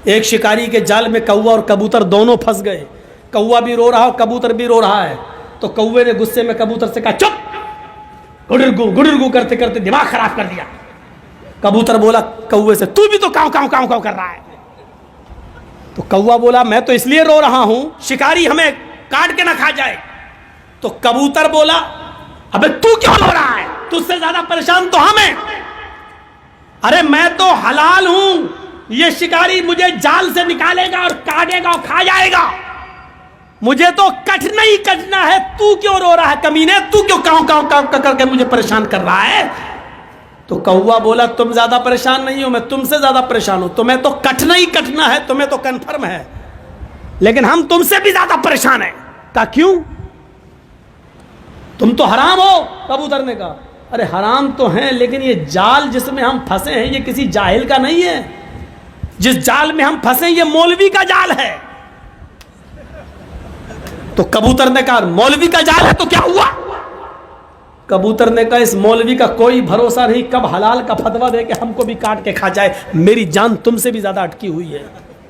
ایک شکاری کے جال میں کوا اور کبوتر دونوں پھنس گئے. کوا بھی رو رہا اور کبوتر بھی رو رہا ہے. تو کوے نے غصے میں کبوتر سے کہا چپ, گڑرگو کرتے کرتے دماغ خراب کر دیا. کبوتر بولا کوے سے تو بھی تو کاؤں کاؤں کاؤں کاؤں کر رہا ہے. تو کوا بولا میں تو اس لیے رو رہا ہوں شکاری ہمیں کاٹ کے نہ کھا جائے. تو کبوتر بولا ابے تو کیوں رو رہا ہے, تجھ سے زیادہ پریشان تو ہم ہیں. ارے میں تو حلال ہوں, یہ شکاری مجھے جال سے نکالے گا اور کاٹے گا اور کھا جائے گا, مجھے تو کٹنا ہی کٹنا ہے, تو کیوں رو رہا ہے کمینے, تو کیوں کاؤں کاؤں کاؤں کر کے مجھے پریشان کر رہا ہے. تو کوا بولا تم زیادہ پریشان نہیں ہو, میں تم سے زیادہ پریشان ہوں, تمہیں تو کٹنا ہی کٹنا ہے, تمہیں تو کنفرم ہے, لیکن ہم تم سے بھی زیادہ پریشان ہیں. کہا کیوں, تم تو حرام ہو. کبوتر نے کہا ارے حرام تو ہیں, لیکن یہ جال جس میں ہم پھنسے ہیں یہ کسی جاہل کا نہیں ہے, جس جال میں ہم پھنسے یہ مولوی کا جال ہے. تو کبوتر نے کہا مولوی کا جال ہے تو کیا ہوا. کبوتر نے کہا اس مولوی کا کوئی بھروسہ نہیں, کب حلال کا فتویٰ دے کے ہم کو بھی کاٹ کے کھا جائے, میری جان تم سے بھی زیادہ اٹکی ہوئی ہے.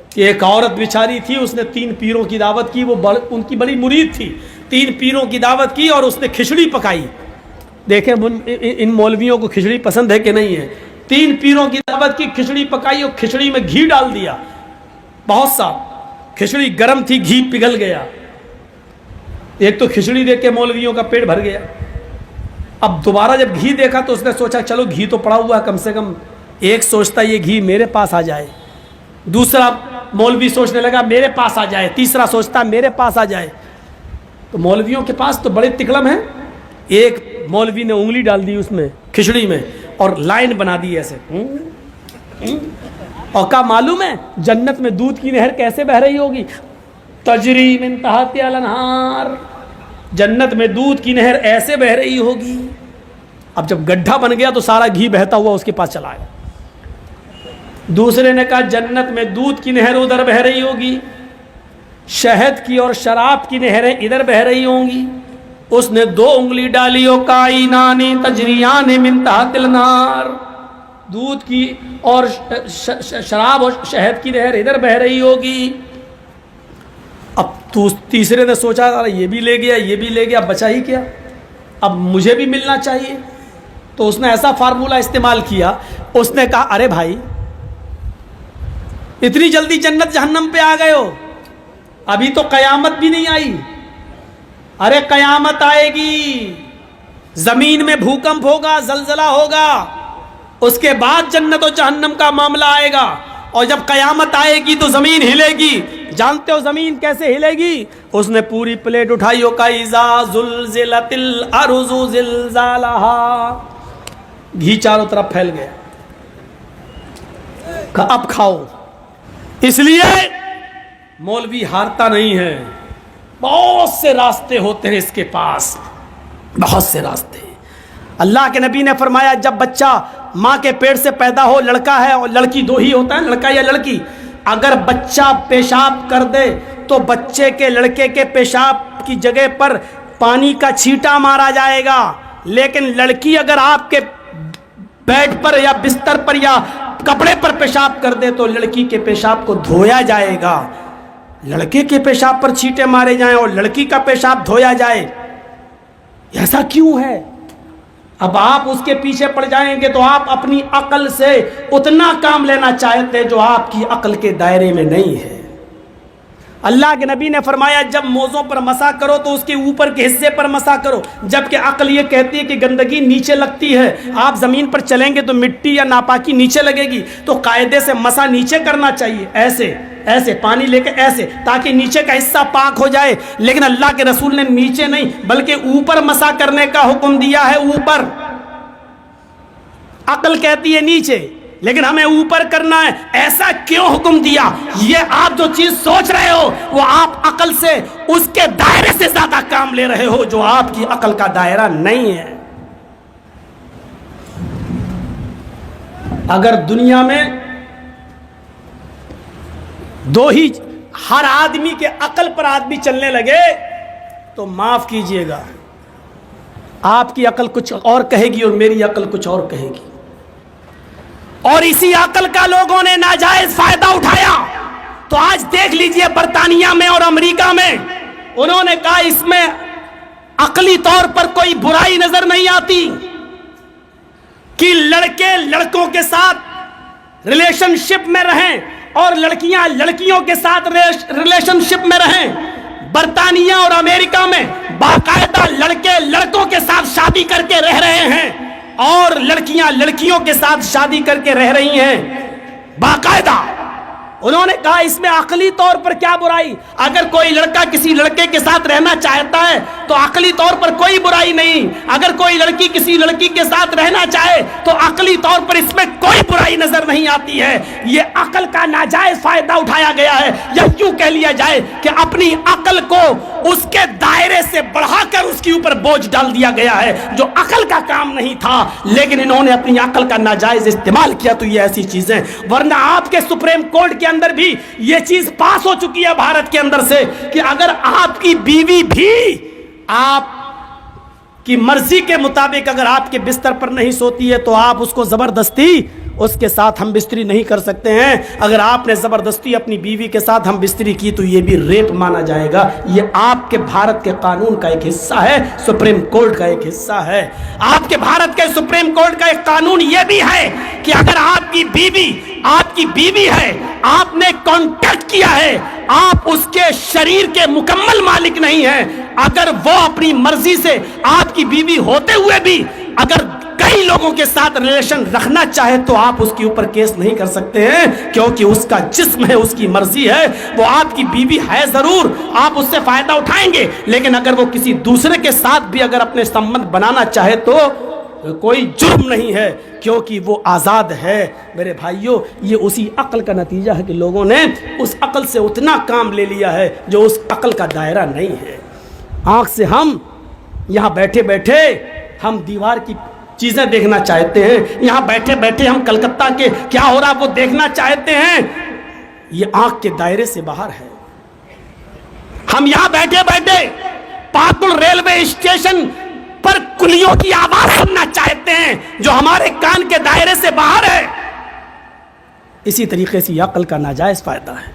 کہ ایک عورت بیچاری تھی, اس نے 3 پیروں کی دعوت کی, وہ ان کی بڑی مرید تھی, 3 پیروں کی دعوت کی اور اس نے کھچڑی پکائی. دیکھیں ان مولویوں کو کھچڑی پسند ہے کہ نہیں ہے. 3 پیروں کی دعوت کی, کھچڑی پکائی اور کھچڑی میں گھی ڈال دیا بہت سا. کھچڑی گرم تھی, گھی پگھل گیا. ایک تو کھچڑی دیکھ کے مولویوں کا پیٹ بھر گیا. اب دوبارہ جب گھی دیکھا تو اس نے سوچا چلو گھی تو پڑا ہوا ہے, کم سے کم ایک سوچتا یہ گھی میرے پاس آ جائے, دوسرا مولوی سوچنے لگا میرے پاس آ جائے, تیسرا سوچتا میرے پاس آ جائے. تو مولویوں کے پاس تو بڑے تکڑم ہیں. ایک مولوی نے انگلی ڈال دی اس میں کھچڑی میں اور لائن بنا دی ایسے, اور کہا معلوم ہے جنت میں دودھ کی نہر کیسے بہہ رہی ہوگی, تجری من تحتہا الانہار, جنت میں دودھ کی نہر ایسے بہہ رہی ہوگی. اب جب گڈھا بن گیا تو سارا گھی بہتا ہوا اس کے پاس چلا آیا. دوسرے نے کہا جنت میں دودھ کی نہر ادھر بہہ رہی ہوگی, شہد کی اور شراب کی نہریں ادھر بہہ رہی ہوں گی. اس نے 2 انگلی ڈالی, او کائنانی تجریان من تحت النار, دودھ کی اور شراب اور شہد کی نہر ادھر بہہ رہی ہوگی. اب تیسرے نے سوچا یہ بھی لے گیا, یہ بھی لے گیا, بچا ہی کیا, اب مجھے بھی ملنا چاہیے. تو اس نے ایسا فارمولہ استعمال کیا, اس نے کہا ارے بھائی اتنی جلدی جنت جہنم پہ آ گئے ہو, ابھی تو قیامت بھی نہیں آئی. ارے قیامت آئے گی, زمین میں بھوکمپ ہوگا, زلزلہ ہوگا, اس کے بعد جنت و جہنم کا معاملہ آئے گا. اور جب قیامت آئے گی تو زمین ہلے گی. جانتے ہو زمین کیسے ہلے گی؟ اس نے پوری پلیٹ اٹھائی, اذا زلزلت الارض زلزالہا, گھی چاروں طرف پھیل گیا. اب کھاؤ. اس لیے مولوی ہارتا نہیں ہے, بہت سے راستے ہوتے ہیں اس کے پاس, بہت سے راستے. اللہ کے نبی نے فرمایا جب بچہ ماں کے پیٹ سے پیدا ہو, لڑکا ہے اور لڑکی 2 ہی ہوتا ہے, لڑکا یا لڑکی, اگر بچہ پیشاب کر دے تو بچے کے لڑکے کے پیشاب کی جگہ پر پانی کا چھینٹا مارا جائے گا, لیکن لڑکی اگر آپ کے بیڈ پر یا بستر پر یا کپڑے پر پیشاب کر دے تو لڑکی کے پیشاب کو دھویا جائے گا. لڑکے کے پیشاب پر چھینٹے مارے جائیں اور لڑکی کا پیشاب دھویا جائے, ایسا کیوں ہے؟ اب آپ اس کے پیچھے پڑ جائیں گے تو آپ اپنی عقل سے اتنا کام لینا چاہتے جو آپ کی عقل کے دائرے میں نہیں ہے. اللہ کے نبی نے فرمایا جب موزوں پر مسح کرو تو اس کے اوپر کے حصے پر مسح کرو, جبکہ عقل یہ کہتی ہے کہ گندگی نیچے لگتی ہے. آپ زمین پر چلیں گے تو مٹی یا ناپاکی نیچے لگے گی, تو قاعدے سے مسح نیچے کرنا چاہیے, ایسے ایسے پانی لے کے ایسے, تاکہ نیچے کا حصہ پاک ہو جائے. لیکن اللہ کے رسول نے نیچے نہیں بلکہ اوپر مسح کرنے کا حکم دیا ہے, اوپر. عقل کہتی ہے نیچے, لیکن ہمیں اوپر کرنا ہے. ایسا کیوں حکم دیا؟ یہ آپ جو چیز سوچ رہے ہو وہ آپ عقل سے اس کے دائرے سے زیادہ کام لے رہے ہو جو آپ کی عقل کا دائرہ نہیں ہے. اگر دنیا میں 2 ہی ہر آدمی کے عقل پر آدمی چلنے لگے تو معاف کیجئے گا, آپ کی عقل کچھ اور کہے گی اور میری عقل کچھ اور کہے گی, اور اسی عقل کا لوگوں نے ناجائز فائدہ اٹھایا. دیکھ لیجئے برطانیہ میں اور امریکہ میں، انہوں نے کہا اس میں عقلی طور پر کوئی برائی نظر نہیں آتی کہ لڑکے لڑکوں کے ساتھ ریلیشن شپ میں رہیں اور لڑکیاں لڑکیوں کے ساتھ ریلیشن شپ میں رہیں۔ برطانیہ اور امریکہ میں باقاعدہ لڑکے لڑکوں کے ساتھ شادی کر کے رہ رہے ہیں اور لڑکیاں لڑکیوں کے ساتھ شادی کر کے رہ رہی ہیں باقاعدہ۔ انہوں نے کہا اس میں عقلی طور پر کیا برائی؟ اگر کوئی لڑکا کسی لڑکے کے ساتھ رہنا چاہتا ہے تو عقلی طور پر کوئی برائی نہیں، اگر کوئی لڑکی کسی لڑکی کے ساتھ رہنا چاہے تو عقلی طور پر اس میں کوئی برائی نظر نہیں آتی ہے۔ یہ عقل کا ناجائز فائدہ اٹھایا گیا ہے، یا کیوں کہہ لیا جائے کہ اپنی عقل کو اس کے دائرے سے بڑھا کر اس کے اوپر بوجھ ڈال دیا گیا ہے جو عقل کا کام نہیں تھا، لیکن انہوں نے اپنی عقل کا ناجائز استعمال کیا۔ تو یہ ایسی چیزیں، ورنہ آپ کے سپریم کورٹ کے اندر بھی یہ چیز پاس ہو چکی ہے بھارت کے اندر سے کہ اگر آپ کی بیوی بھی آپ کی مرضی کے مطابق اگر آپ کے بستر پر نہیں سوتی ہے تو آپ اس کو زبردستی اس کے ساتھ ہم بستری نہیں کر سکتے ہیں۔ اگر آپ نے زبردستی اپنی بیوی کے ساتھ ہم بستری کی تو یہ بھی ریپ مانا جائے گا۔ یہ آپ کے بھارت کے قانون کا ایک حصہ ہے، سپریم کورٹ کا ایک حصہ ہے۔ آپ کے بھارت کے سپریم کورٹ کا ایک قانون یہ بھی ہے کہ اگر آپ کی بیوی ہے، آپ نے کانٹیکٹ کیا ہے، آپ اس کے شریر کے مکمل مالک نہیں ہیں، اگر وہ اپنی مرضی سے آپ کی بیوی ہوتے ہوئے بھی اگر کئی لوگوں کے ساتھ ریلیشن رکھنا چاہے تو آپ اس کے اوپر کیس نہیں کر سکتے ہیں، کیونکہ اس کا جسم ہے، اس کی مرضی ہے، وہ آپ کی بیوی ہے ضرور، آپ اس سے فائدہ اٹھائیں گے، لیکن اگر وہ کسی دوسرے کے ساتھ بھی اگر اپنے سمبند بنانا چاہے تو کوئی جرم نہیں ہے، کیونکہ وہ آزاد ہے۔ میرے بھائیوں، یہ اسی عقل کا نتیجہ ہے کہ لوگوں نے اس عقل سے اتنا کام لے لیا ہے جو اس عقل کا دائرہ نہیں ہے۔ آنکھ سے ہم یہاں بیٹھے بیٹھے ہم دیوار کی چیزیں دیکھنا چاہتے ہیں، یہاں بیٹھے بیٹھے ہم کلکتہ کے کیا ہو رہا وہ دیکھنا چاہتے ہیں، یہ آنکھ کے دائرے سے باہر ہے۔ ہم یہاں بیٹھے بیٹھے پاتل ریلوے اسٹیشن پر کلیوں کی آواز سننا چاہتے ہیں جو ہمارے کان کے دائرے سے باہر ہے۔ اسی طریقے سے عقل کا ناجائز فائدہ ہے،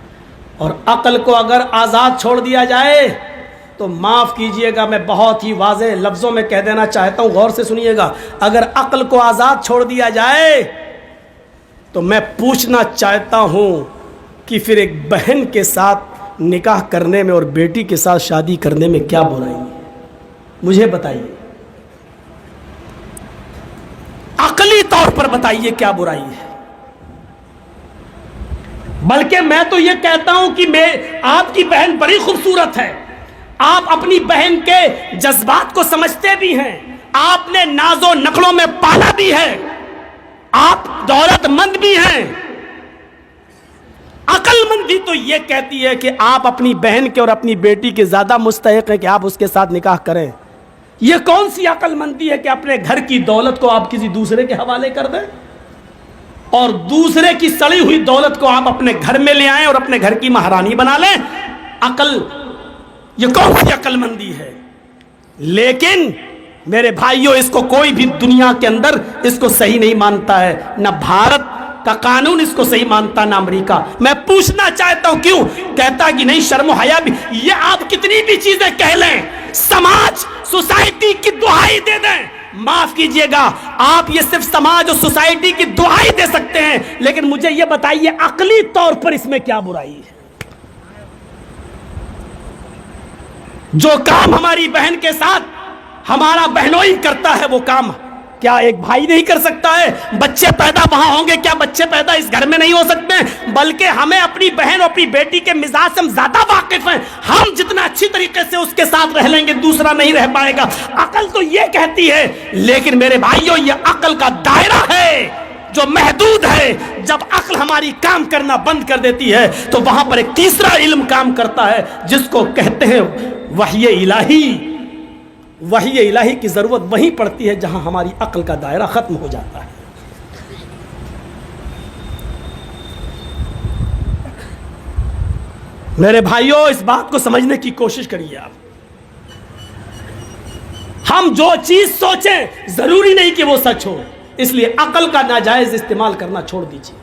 اور عقل کو اگر آزاد چھوڑ دیا جائے تو معاف کیجئے گا، میں بہت ہی واضح لفظوں میں کہہ دینا چاہتا ہوں، غور سے سنیے گا، اگر عقل کو آزاد چھوڑ دیا جائے تو میں پوچھنا چاہتا ہوں کہ پھر ایک بہن کے ساتھ نکاح کرنے میں اور بیٹی کے ساتھ شادی کرنے میں کیا برائی ہے؟ مجھے بتائیے، عقلی طور پر بتائیے کیا برائی ہے؟ بلکہ میں تو یہ کہتا ہوں کہ آپ کی بہن بڑی خوبصورت ہے، آپ اپنی بہن کے جذبات کو سمجھتے بھی ہیں، آپ نے ناز و نخلوں میں پالا بھی ہے، آپ دولت مند بھی ہیں۔ عقل مندی تو یہ کہتی ہے کہ آپ اپنی بہن کے اور اپنی بیٹی کے زیادہ مستحق ہیں کہ آپ اس کے ساتھ نکاح کریں۔ یہ کون سی عقل مندی ہے کہ اپنے گھر کی دولت کو آپ کسی دوسرے کے حوالے کر دیں اور دوسرے کی سڑی ہوئی دولت کو آپ اپنے گھر میں لے آئیں اور اپنے گھر کی مہارانی بنا لیں؟ یہ کون سی عقل مندی ہے؟ لیکن میرے بھائیوں، اس کو کوئی بھی دنیا کے اندر اس کو صحیح نہیں مانتا ہے، نہ بھارت کا قانون اس کو صحیح مانتا نہ امریکہ۔ میں پوچھنا چاہتا ہوں کیوں؟ کہتا کہ نہیں، شرم و حیا بھی، یہ آپ کتنی بھی چیزیں کہہ لیں، سماج سوسائٹی کی دہائی دے دیں، معاف کیجئے گا، آپ یہ صرف سماج اور سوسائٹی کی دہائی دے سکتے ہیں، لیکن مجھے یہ بتائیے عقلی طور پر اس میں کیا برائی ہے؟ جو کام ہماری بہن کے ساتھ ہمارا بہنوئی کرتا ہے وہ کام کیا ایک بھائی نہیں کر سکتا ہے؟ بچے پیدا وہاں ہوں گے، کیا بچے پیدا اس گھر میں نہیں ہو سکتے ہیں؟ بلکہ ہمیں اپنی بہن اور اپنی بیٹی کے مزاج سے ہم زیادہ واقف ہیں، ہم جتنا اچھی طریقے سے اس کے ساتھ رہ لیں گے دوسرا نہیں رہ پائے گا۔ عقل تو یہ کہتی ہے، لیکن میرے بھائیوں یہ عقل کا دائرہ ہے جو محدود ہے۔ جب عقل ہماری کام کرنا بند کر دیتی ہے تو وہاں پر ایک تیسرا علم کام کرتا ہے جس کو کہتے ہیں وحی الہی۔ وحی الہی کی ضرورت وہیں پڑتی ہے جہاں ہماری عقل کا دائرہ ختم ہو جاتا ہے۔ میرے بھائیوں، اس بات کو سمجھنے کی کوشش کریے آپ۔ ہم جو چیز سوچیں ضروری نہیں کہ وہ سچ ہو، اس لیے عقل کا ناجائز استعمال کرنا چھوڑ دیجیے۔